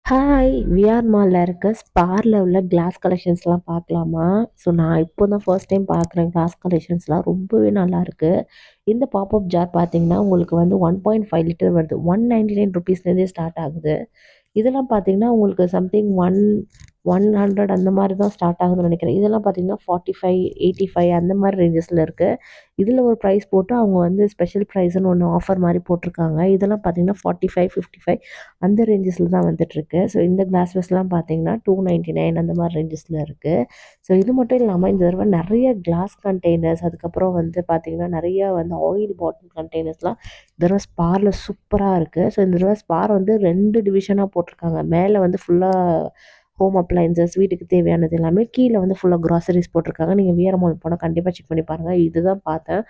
Hi! VR மால்ல இருக்க ஸ்பார்ல உள்ள கிளாஸ் கலெக்ஷன்ஸ்லாம் பார்க்கலாமா? ஸோ நான் இப்போ தான் ஃபர்ஸ்ட் டைம் பார்க்குறேன் கிளாஸ் கலெக்ஷன்ஸ்லாம் ரொம்பவே நல்லாயிருக்கு. இந்த பாப்அப் ஜார் பார்த்தீங்கன்னா, உங்களுக்கு வந்து 1.5 லிட்டர் வருது. ₹199 ஸ்டார்ட் ஆகுது. இதெல்லாம் பார்த்தீங்கன்னா, உங்களுக்கு சம்திங் 100 அந்த மாரி தான் ஸ்டார்ட் ஆகுதுன்னு நெனைக்கிறேன். இதெல்லாம் பார்த்தீங்கன்னா 45, 85 அந்த மாரி ரேஞ்சஸ்ல இருக்கு. இதில ஒரு ப்ரைஸ் போட்டு அவங்க வந்து ஸ்பெஷல் ப்ரைஸ்ன்னு ஒண்ணு ஆஃபர் மாரி போட்டிருக்காங்க. இதெல்லாம் பார்த்தீங்கன்னா 45, 55 அந்த ரேஞ்சஸ்ல தான் வந்துட்டுருக்கு. ஸோ இந்த கிளாஸ் வேஸ்லாம் பார்த்தீங்கன்னா 299 அந்த மாரி ரேஞ்சஸ்ல இருக்கு. ஸோ இது மட்டும் இல்லாம இந்த தடவ நெறைய கிளாஸ் கண்டெய்னர்ஸ் அதுக்கப்புறம் வந்து பார்த்தீங்கன்னா, நெறைய வந்து ஆயில் பாட்டில் கண்டெய்னர்ஸ்லாம் இந்த தடவ ஸ்பார்ல சூப்பரா இருக்கு. ஸோ இந்த தடவ ஸ்பார் வந்து 2 டிவிஷனா போட்டிருக்காங்க. மேல வந்து ஃபுல்லா ஹோம் அப்ளையன்சஸ் வீட்டுக்கு தேவையானது எல்லாமே. கீழ வந்து ஃபுல்லா கிராசரிஸ் போட்டிருக்காங்க. நீங்க விஆர் மால் போனா கண்டிப்பா செக் பண்ணி பாருங்க. இதுதான் பார்த்தேன்.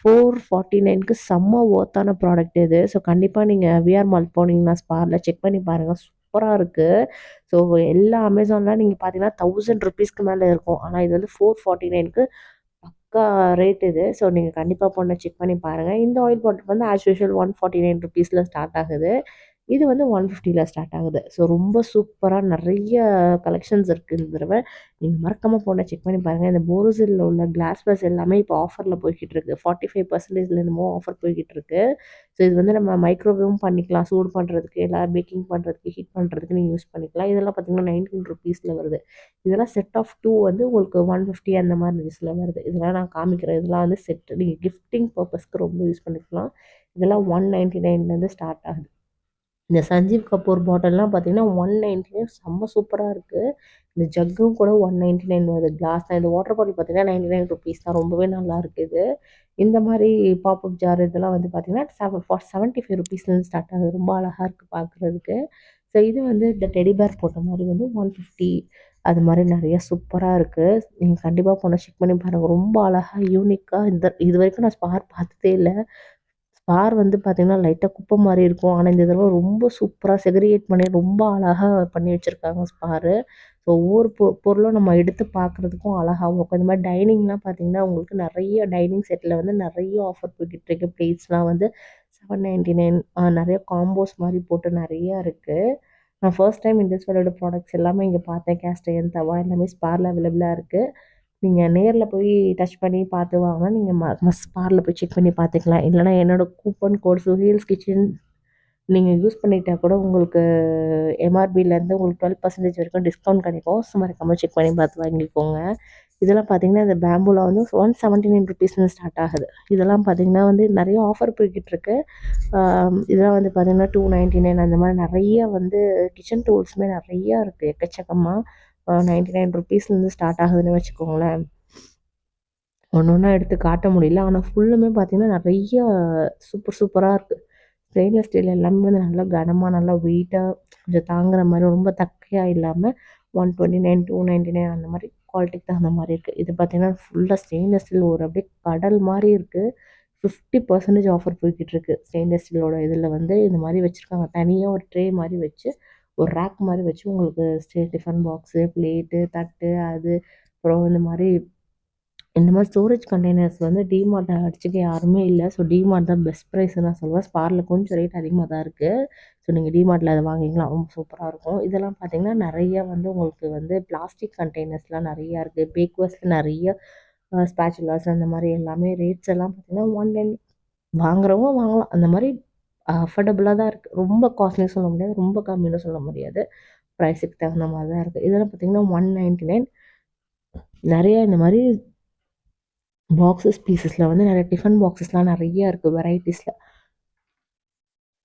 449க்கு செம்ம வொர்த்தான ப்ராடக்ட் இது. ஸோ கண்டிப்பா நீங்க விஆர் மால் போனீங்கன்னா ஸ்பார்ல செக் பண்ணி பாருங்க. சூப்பரா இருக்கு. ஸோ எல்லா அமேசான்லாம் நீங்க பார்த்தீங்கன்னா ₹1000க்கு மேல இருக்கும். ஆனா இது வந்து 449க்கு பக்கா ரேட் இது. ஸோ நீங்க கண்டிப்பா போனா செக் பண்ணி பாருங்க. இந்த ஆயில் பாட்டில் வந்து ஆஸ் யூசுவல் ₹149ல ஸ்டார்ட் ஆகுது. இது வந்து 150ல ஸ்டார்ட் ஆகுது. ஸோ ரொம்ப சூப்பரா நெறைய கலெக்ஷன்ஸ் இருக்கு இந்த தடவ. நீங்க மறக்காம போனா செக் பண்ணி பாருங்க. இந்த போரோசில்ல உள்ள கிளாஸ் வேஸ் எல்லாமே இப்போ ஆஃபர்ல போய்க்கிட்டு இருக்கு. 45% என்னமோ ஆஃபர் போய்க்கிட்டு இருக்கு. ஸோ இது வந்து நம்ம மைக்ரோவேவும் பண்ணிக்கலாம். சூடு பண்றதுக்கு, இல்ல பேக்கிங் பண்றதுக்கு, ஹீட் பண்றதுக்கு நீங்க யூஸ் பண்ணிக்கலாம். இதெல்லாம் பார்த்தீங்கன்னா ₹19ல வருது. இதெல்லாம் செட் ஆஃப் 2 வந்து உங்களுக்கு 150 அந்த மாரி ரேஞ்ச்ல வருது. இதெல்லாம் நான் காமிக்கிறேன். இதெல்லாம் வந்து செட். நீங்க கிஃப்டிங் பர்ப்பஸ்க்கு ரொம்ப யூஸ் பண்ணிக்கலாம். இதெல்லாம் 199லேருந்து ஸ்டார்ட் ஆகுது. இந்த சஞ்சீவ் கபூர் பாட்டில்லாம் பார்த்தீங்கன்னா 199 செம்ம சூப்பரா இருக்கு. இந்த ஜக்கும் கூட 199 வருது. கிளாஸ் தான். இந்த வாட்டர் பாட்டில் பார்த்தீங்கன்னா ₹99 தான். ரொம்பவே நல்லா இருக்கு இது. இந்த மாரி பாப்அப் ஜார் இதெல்லாம் வந்து பார்த்தீங்கன்னா, ₹75லேருந்து ஸ்டார்ட் ஆகுது. ரொம்ப அழகா இருக்கு பார்க்குறதுக்கு. ஸோ இது வந்து இந்த டெடி பேர் போட்ட மாரி வந்து 150 அது மாரி நெறைய சூப்பரா இருக்கு. நீங்க கண்டிப்பா போனா செக் பண்ணி பாருங்க. ரொம்ப அழகா யூனிக்கா இதுவரைக்கும் நான் ஸ்பார் பார்த்ததே இல்ல. ஸ்பார் வந்து பார்த்தீங்கன்னா, லைட்டா குப்பை மாரி இருக்கும். ஆனா, இந்த தடவ ரொம்ப சூப்பரா செக்ரிகேட் பண்ணி ரொம்ப அழகா பண்ணி வச்சிருக்காங்க ஸ்பாரு. ஸோ ஒவ்வொரு பொருளும் நம்ம எடுத்து பார்க்குறதுக்கும் அழகாவும் இருக்கும். இந்த மாரி டைனிங்லாம் பார்த்தீங்கன்னா, உங்களுக்கு நெறைய டைனிங் செட்ல வந்து நெறைய ஆஃபர் போய்க்கிட்டு இருக்கு. பிளேட்ஸ்லாம் வந்து 799 நெறைய காம்போஸ் மாரி போட்டு நெறைய இருக்கு. நான் ஃபர்ஸ்ட் டைம் இண்டஸ்ட்ரியலோட ப்ராடக்ட்ஸ் எல்லாமே இங்க பார்த்தேன். கேஸ்ட் அயர்ன் தவா எல்லாமே ஸ்பார்ல அவைலபிளா இருக்கு. நீங்க நேர்ல போய் டச் பண்ணி பார்த்து வாங்குனா, நீங்க ஸ்பார்ல போய் செக் பண்ணி பார்த்துக்கலாம். இல்லன்னா என்னோட கூப்பன் கோட் சுஹேல்ஸ் கிச்சன் நீங்க யூஸ் பண்ணிட்டா கூட உங்களுக்கு எம்ஆர்பிலேருந்து உங்களுக்கு 12% வரைக்கும் டிஸ்கவுண்ட் கிடைக்கும். ஸோ மறக்காம செக் பண்ணி பார்த்து வாங்கிக்கோங்க. இதெல்லாம் பார்த்தீங்கன்னா, இந்த பேம்பூல வந்து ₹179லேருந்து ஸ்டார்ட் ஆகுது. இதெல்லாம் பார்த்தீங்கன்னா வந்து நெறைய ஆஃபர் போய்க்கிட்டு இருக்கு. இதெல்லாம் வந்து பார்த்தீங்கன்னா 299 அந்த மாரி நெறைய வந்து கிச்சன் டூல்ஸுமே நெறையா இருக்கு எக்கச்சக்கமா. ₹99லேருந்து ஸ்டார்ட் ஆகுதுன்னு வச்சுக்கோங்களேன். ஒண்ணு ஒண்ணா எடுத்து காட்ட முடியல. ஆனா ஃபுல்லுமே பார்த்தீங்கன்னா, நெறைய சூப்பர் சூப்பரா இருக்கு. ஸ்டெயின்லெஸ் ஸ்டீல் எல்லாமே வந்து நல்லா கனமா, நல்லா வெயிட்டா கொஞ்சம் தாங்குற மாரி ரொம்ப தக்கையா இல்லாம 129, 299 அந்த மாரி குவாலிட்டிக்கு தகுந்த மாரி இருக்கு. இது பார்த்தீங்கன்னா, ஃபுல்லா ஸ்டெயின்லெஸ் ஸ்டீல் ஒரு அப்படியே கடல் மாரி இருக்கு. 50% ஆஃபர் போய்க்கிட்டு இருக்கு. ஸ்டெயின்லெஸ் ஸ்டீலோட இதில வந்து இந்த மாரி வச்சிருக்காங்க. தனியா ஒரு ட்ரே மாரி வச்சு, ஒரு ரேக் மாரி வச்சு உங்களுக்கு டிஃபன் பாக்ஸு, பிளேட்டு, தட்டு அது அப்புறம் இந்த மாரி ஸ்டோரேஜ் கண்டெய்னர்ஸ் வந்து டிமார்ட்ட அடிச்சுக்க யாருமே இல்ல. ஸோ டிமார்ட் தான் பெஸ்ட் ப்ரைஸ்ன்னு நான் சொல்லுவேன். ஸ்பார்ல கொஞ்சம் ரேட் அதிகமா தான் இருக்கு. ஸோ நீங்க டிமார்ட்ல அத வாங்கிக்கலாம். ரொம்ப சூப்பரா இருக்கும். இதெல்லாம் பார்த்தீங்கன்னா, நெறைய வந்து உங்களுக்கு வந்து பிளாஸ்டிக் கண்டெய்னர்ஸ்லாம் நெறையா இருக்கு. பேக்வேர்ஸ்ல நெறைய ஸ்பேச்சுலாஸ் அந்த மாரி எல்லாமே ரேட்ஸ் எல்லாம் பார்த்தீங்கன்னா, ஆன்லைன் வாங்குறவங்க வாங்கலாம். அந்த மாரி அஃபோர்டபுளா தான் இருக்கு. ரொம்ப காஸ்ட்லின்னு சொல்ல முடியாது. ரொம்ப கம்மின்னு சொல்ல முடியாது. ப்ரைஸுக்கு தகுந்த மாரி தான் இருக்கு. இதெல்லாம் பார்த்தீங்கன்னா, 199 நெறைய இந்த மாரி பாக்ஸஸ் பீஸஸ்ல வந்து நெறைய டிஃபன் பாக்ஸஸ்லாம் நெறைய இருக்கு வெரைட்டீஸ்ல.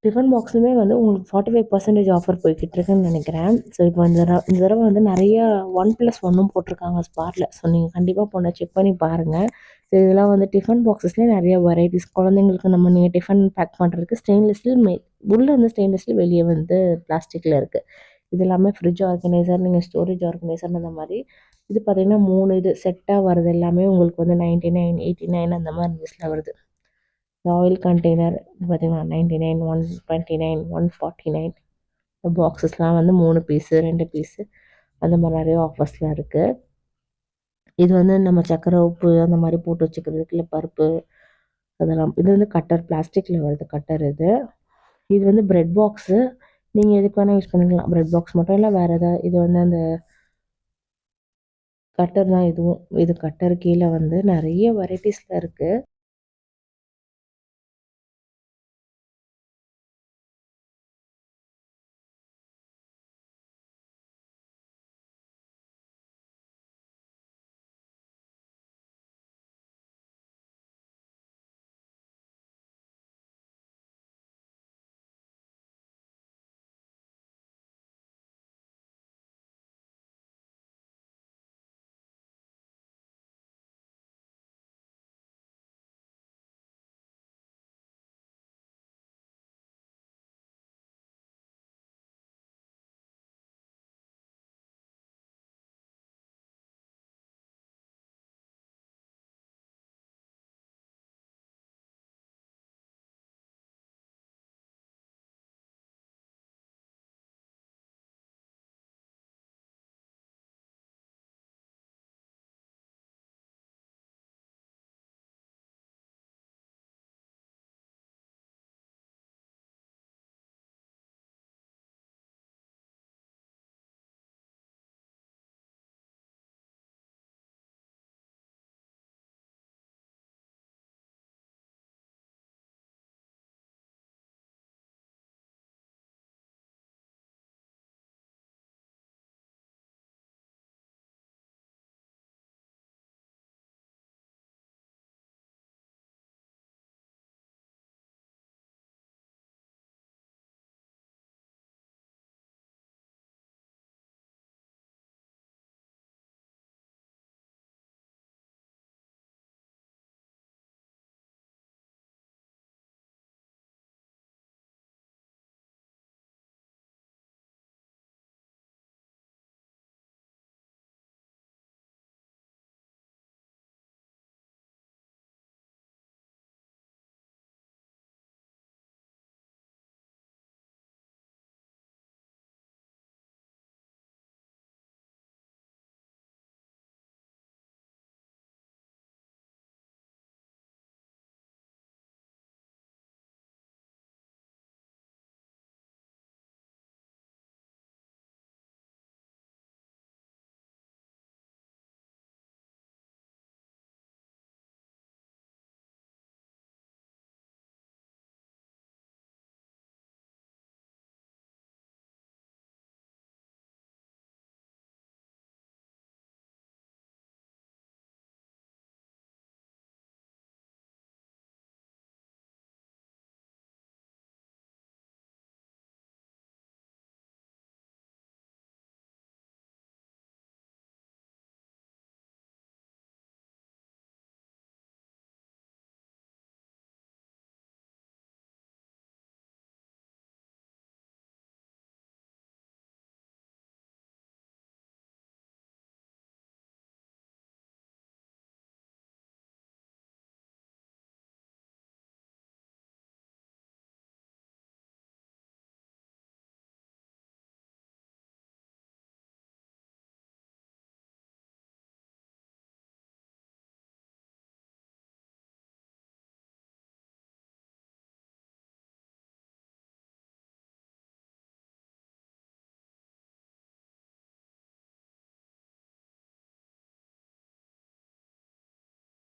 டிஃபன் பாக்ஸுமே வந்து உங்களுக்கு 45% ஆஃபர் போய்க்கிட்டு இருக்குன்னு நெனைக்கிறேன். ஸோ இப்போ இந்த தடவ வந்து நெறைய 1+1ம் போட்டிருக்காங்க ஸ்பார்ல. ஸோ நீங்க கண்டிப்பா போனா செக் பண்ணி பாருங்க. ஸோ இதெல்லாம் வந்து டிஃபன் பாக்ஸஸ்லயே நெறைய வெரைட்டீஸ் குழந்தைங்களுக்கு நீங்க டிஃபன் பேக் பண்றதுக்கு ஸ்டெயின்லெஸ் ஸ்டீல் உள்ள வந்து ஸ்டெயின்லெஸ் ஸ்டீல் வெளிய வந்து பிளாஸ்டிக்ல இருக்கு. இது எல்லாமே ஃப்ரிட்ஜ் ஆர்கனைசர், நீங்க ஸ்டோரேஜ் ஆர்கனைசர் அந்த மாரி. இது பார்த்தீங்கன்னா 3 இது செட்டா வரது எல்லாமே உங்களுக்கு வந்து 99, 89 அந்த மாரி ரேஞ்ச்ல வருது. ஆயில் கண்டெய்னர் பார்த்தீங்கன்னா 99, 129, 149 பாக்ஸஸ்லாம் வந்து 3 பீஸு, 2 பீஸு அந்த மாரி நெறைய ஆஃபர்ஸ்லாம் இருக்கு. இது வந்து நம்ம சர்க்கரை, உப்பு அந்த மாரி போட்டு வச்சுக்கிறதுக்கு, இல்ல பருப்பு அதெல்லாம். இது வந்து கட்டர் பிளாஸ்டிக்ல வருது கட்டர் இது. இது வந்து பிரெட் பாக்ஸு. நீங்கள் எதுக்கு வேணால் யூஸ் பண்ணிக்கலாம். பிரெட் பாக்ஸ் மட்டும் இல்லை, வேறு ஏதாவது. இது வந்து அந்த கட்டர் தான் இதுவும். இது கட்டர் கீழே வந்து நிறைய வெரைட்டிஸில் இருக்குது.